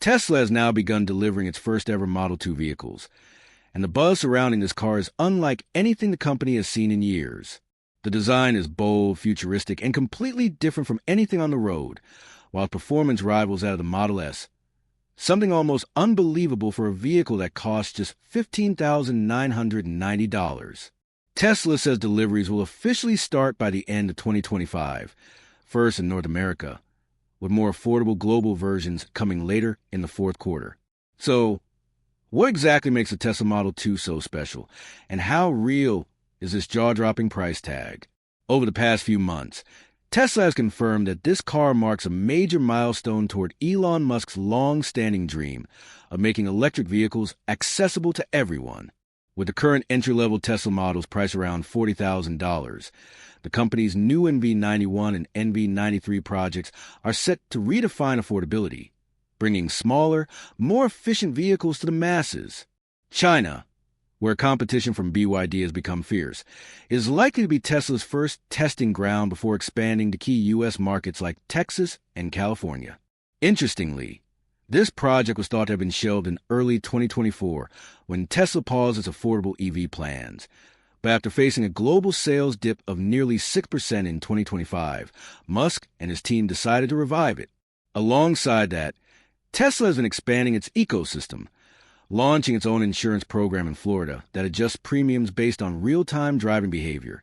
Tesla has now begun delivering its first-ever Model 2 vehicles, and the buzz surrounding this car is unlike anything the company has seen in years. The design is bold, futuristic, and completely different from anything on the road, while performance rivals that of the Model S. Something almost unbelievable for a vehicle that costs just $15,990. Tesla says deliveries will officially start by the end of 2025, first in North America, with more affordable global versions coming later in the fourth quarter. So, what exactly makes the Tesla Model 2 so special, and how real is this jaw-dropping price tag? Over the past few months, Tesla has confirmed that this car marks a major milestone toward Elon Musk's long-standing dream of making electric vehicles accessible to everyone. With the current entry-level Tesla models priced around $40,000, the company's new NV91 and NV93 projects are set to redefine affordability, bringing smaller, more efficient vehicles to the masses. China, where competition from BYD has become fierce, is likely to be Tesla's first testing ground before expanding to key U.S. markets like Texas and California. Interestingly, this project was thought to have been shelved in early 2024 when Tesla paused its affordable EV plans. But after facing a global sales dip of nearly 6% in 2025, Musk and his team decided to revive it. Alongside that, Tesla has been expanding its ecosystem, launching its own insurance program in Florida that adjusts premiums based on real-time driving behavior,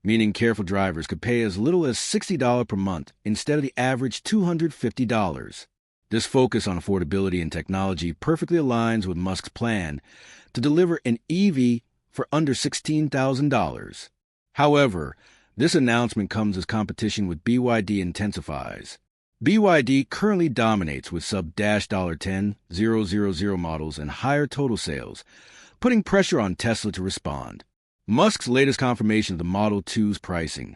meaning careful drivers could pay as little as $60 per month instead of the average $250. This focus on affordability and technology perfectly aligns with Musk's plan to deliver an EV for under $16,000. However, this announcement comes as competition with BYD intensifies. BYD currently dominates with sub-$10,000 models and higher total sales, putting pressure on Tesla to respond. Musk's latest confirmation of the Model 2's pricing,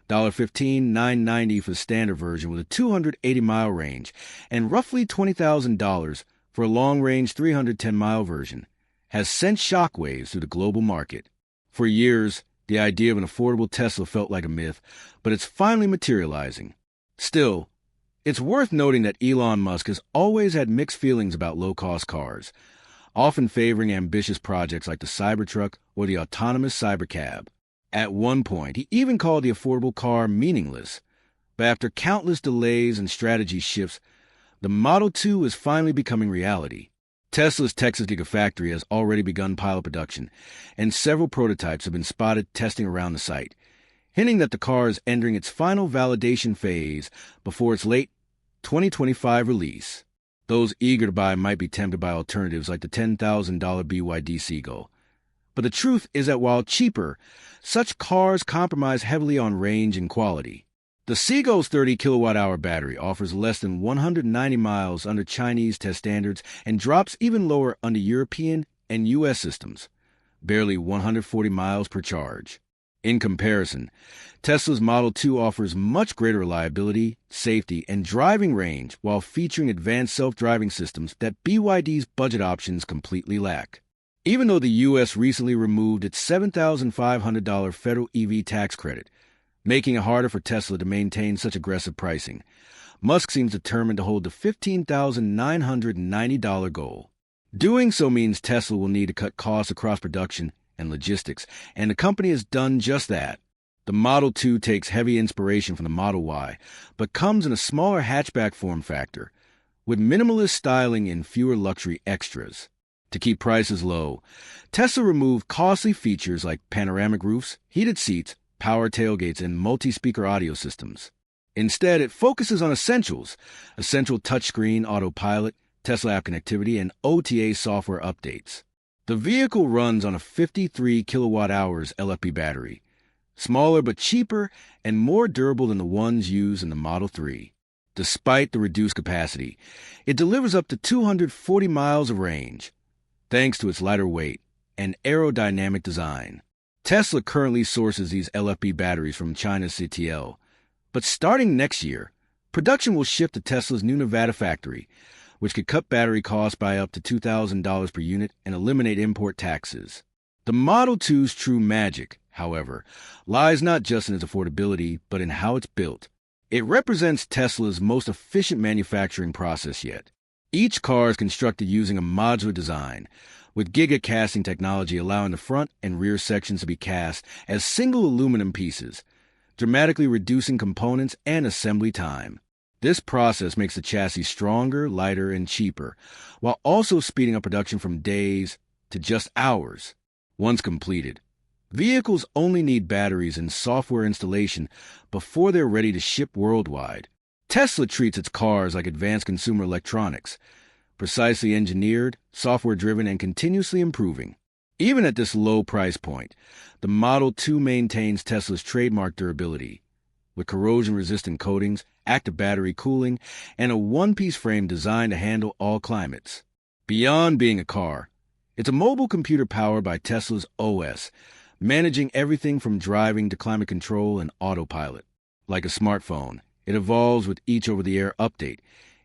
$15,990 for the standard version with a 280-mile range, and roughly $20,000 for a long-range 310-mile version, has sent shockwaves through the global market. For years, the idea of an affordable Tesla felt like a myth, but it's finally materializing. Still, it's worth noting that Elon Musk has always had mixed feelings about low-cost cars, often favoring ambitious projects like the Cybertruck or the autonomous Cybercab. At one point, he even called the affordable car meaningless. But after countless delays and strategy shifts, the Model 2 is finally becoming reality. Tesla's Texas Gigafactory has already begun pilot production, and several prototypes have been spotted testing around the site, hinting that the car is entering its final validation phase before its late 2025 release. Those eager to buy might be tempted by alternatives like the $10,000 BYD Seagull. But the truth is that while cheaper, such cars compromise heavily on range and quality. The Seagull's 30 kilowatt-hour battery offers less than 190 miles under Chinese test standards and drops even lower under European and U.S. systems, barely 140 miles per charge. In comparison, Tesla's Model 2 offers much greater reliability, safety, and driving range while featuring advanced self-driving systems that BYD's budget options completely lack. Even though the U.S. recently removed its $7,500 federal EV tax credit, making it harder for Tesla to maintain such aggressive pricing, Musk seems determined to hold the $15,990 goal. Doing so means Tesla will need to cut costs across production and logistics, and the company has done just that. The Model 2 takes heavy inspiration from the Model Y, but comes in a smaller hatchback form factor, with minimalist styling and fewer luxury extras. To keep prices low, Tesla removed costly features like panoramic roofs, heated seats, power tailgates, and multi-speaker audio systems. Instead, it focuses on essentials: a central touchscreen, autopilot, Tesla app connectivity, and OTA software updates. The vehicle runs on a 53 kilowatt-hours LFP battery, smaller but cheaper and more durable than the ones used in the Model 3. Despite the reduced capacity, it delivers up to 240 miles of range, thanks to its lighter weight and aerodynamic design. Tesla currently sources these LFP batteries from China's CATL, but starting next year, production will shift to Tesla's new Nevada factory, which could cut battery costs by up to $2,000 per unit and eliminate import taxes. The Model 2's true magic, however, lies not just in its affordability, but in how it's built. It represents Tesla's most efficient manufacturing process yet. Each car is constructed using a modular design, with giga-casting technology allowing the front and rear sections to be cast as single aluminum pieces, dramatically reducing components and assembly time. This process makes the chassis stronger, lighter, and cheaper, while also speeding up production from days to just hours. Once completed, vehicles only need batteries and software installation before they're ready to ship worldwide. Tesla treats its cars like advanced consumer electronics, precisely engineered, software-driven, and continuously improving. Even at this low price point, the Model 2 maintains Tesla's trademark durability, with corrosion-resistant coatings, active battery cooling, and a one-piece frame designed to handle all climates. Beyond being a car, it's a mobile computer powered by Tesla's OS, managing everything from driving to climate control and autopilot. Like a smartphone, it evolves with each over-the-air update,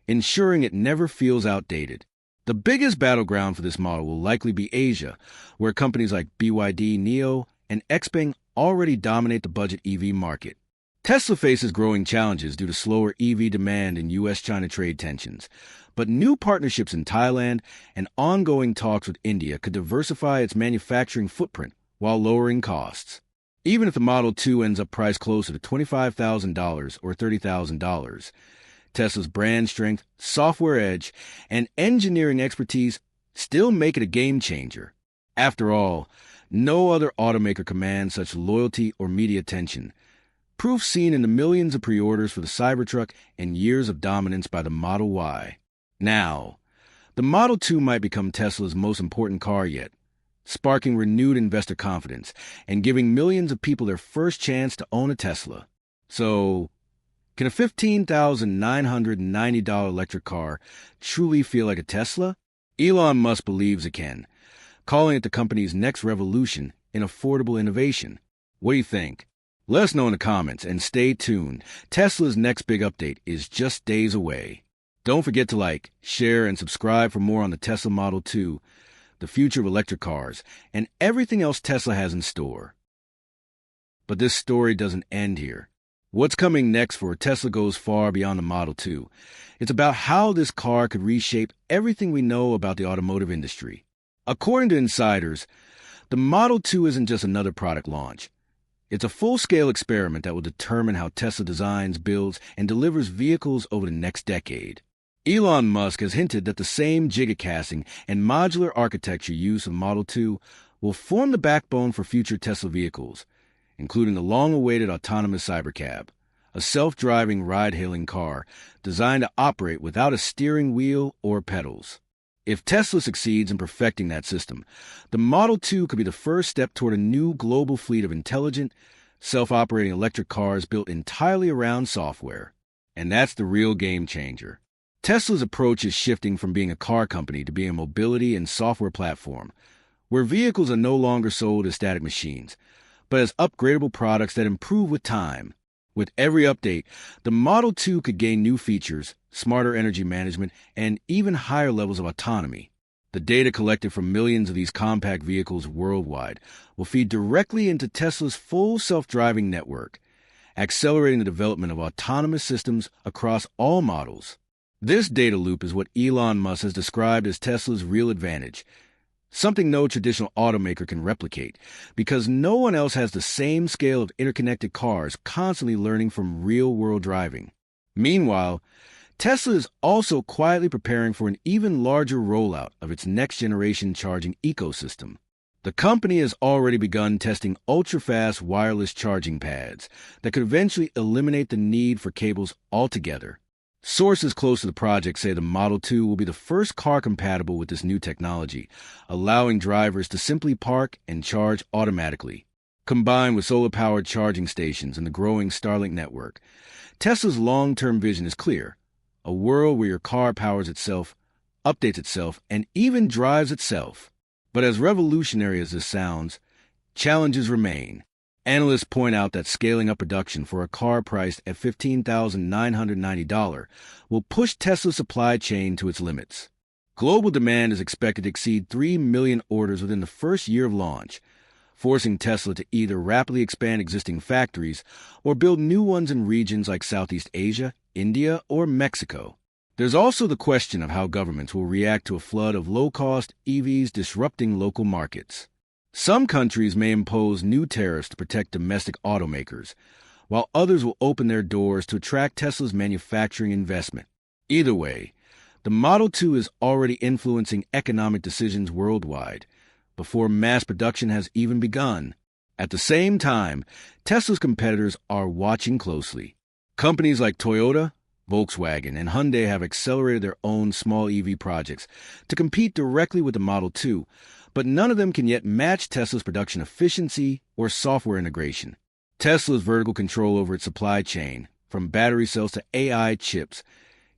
ensuring it never feels outdated. The biggest battleground for this model will likely be Asia, where companies like BYD, NIO, and XPeng already dominate the budget EV market. Tesla faces growing challenges due to slower EV demand and U.S.-China trade tensions, but new partnerships in Thailand and ongoing talks with India could diversify its manufacturing footprint while lowering costs. Even if the Model 2 ends up priced closer to $25,000 or $30,000, Tesla's brand strength, software edge, and engineering expertise still make it a game changer. After all, no other automaker commands such loyalty or media attention, proof seen in the millions of pre-orders for the Cybertruck and years of dominance by the Model Y. Now, the Model 2 might become Tesla's most important car yet, sparking renewed investor confidence and giving millions of people their first chance to own a Tesla. So, can a $15,990 electric car truly feel like a Tesla? Elon Musk believes it can, calling it the company's next revolution in affordable innovation. What do you think? Let us know in the comments, and stay tuned. Tesla's next big update is just days away. Don't forget to like, share, and subscribe for more on the Tesla Model 2, the future of electric cars, and everything else Tesla has in store. But this story doesn't end here. What's coming next for Tesla goes far beyond the Model 2. It's about how this car could reshape everything we know about the automotive industry. According to insiders, the Model 2 isn't just another product launch. It's a full-scale experiment that will determine how Tesla designs, builds, and delivers vehicles over the next decade. Elon Musk has hinted that the same gigacasting and modular architecture used in Model 2 will form the backbone for future Tesla vehicles, including the long-awaited autonomous Cybercab, a self-driving ride-hailing car designed to operate without a steering wheel or pedals. If Tesla succeeds in perfecting that system, the Model 2 could be the first step toward a new global fleet of intelligent, self-operating electric cars built entirely around software. And that's the real game changer. Tesla's approach is shifting from being a car company to being a mobility and software platform, where vehicles are no longer sold as static machines, but as upgradable products that improve with time. With every update, the Model 2 could gain new features, smarter energy management, and even higher levels of autonomy. The data collected from millions of these compact vehicles worldwide will feed directly into Tesla's full self-driving network, accelerating the development of autonomous systems across all models. This data loop is what Elon Musk has described as Tesla's real advantage, something no traditional automaker can replicate, because no one else has the same scale of interconnected cars constantly learning from real-world driving. Meanwhile, Tesla is also quietly preparing for an even larger rollout of its next-generation charging ecosystem. The company has already begun testing ultra-fast wireless charging pads that could eventually eliminate the need for cables altogether. Sources close to the project say the Model 2 will be the first car compatible with this new technology, allowing drivers to simply park and charge automatically. Combined with solar-powered charging stations and the growing Starlink network, Tesla's long-term vision is clear: a world where your car powers itself, updates itself, and even drives itself. But as revolutionary as this sounds, challenges remain. Analysts point out that scaling up production for a car priced at $15,990 will push Tesla's supply chain to its limits. Global demand is expected to exceed 3 million orders within the first year of launch, forcing Tesla to either rapidly expand existing factories or build new ones in regions like Southeast Asia, India, or Mexico. There's also the question of how governments will react to a flood of low-cost EVs disrupting local markets. Some countries may impose new tariffs to protect domestic automakers, while others will open their doors to attract Tesla's manufacturing investment. Either way, the Model 2 is already influencing economic decisions worldwide, before mass production has even begun. At the same time, Tesla's competitors are watching closely. Companies like Toyota, Volkswagen, and Hyundai have accelerated their own small EV projects to compete directly with the Model 2, but none of them can yet match Tesla's production efficiency or software integration. Tesla's vertical control over its supply chain, from battery cells to AI chips,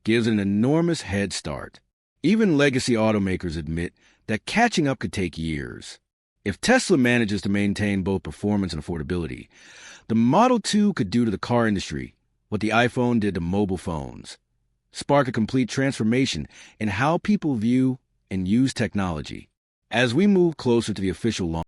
gives an enormous head start. Even legacy automakers admit that catching up could take years. If Tesla manages to maintain both performance and affordability, the Model 2 could do to the car industry what the iPhone did to mobile phones, spark a complete transformation in how people view and use technology. As we move closer to the official launch,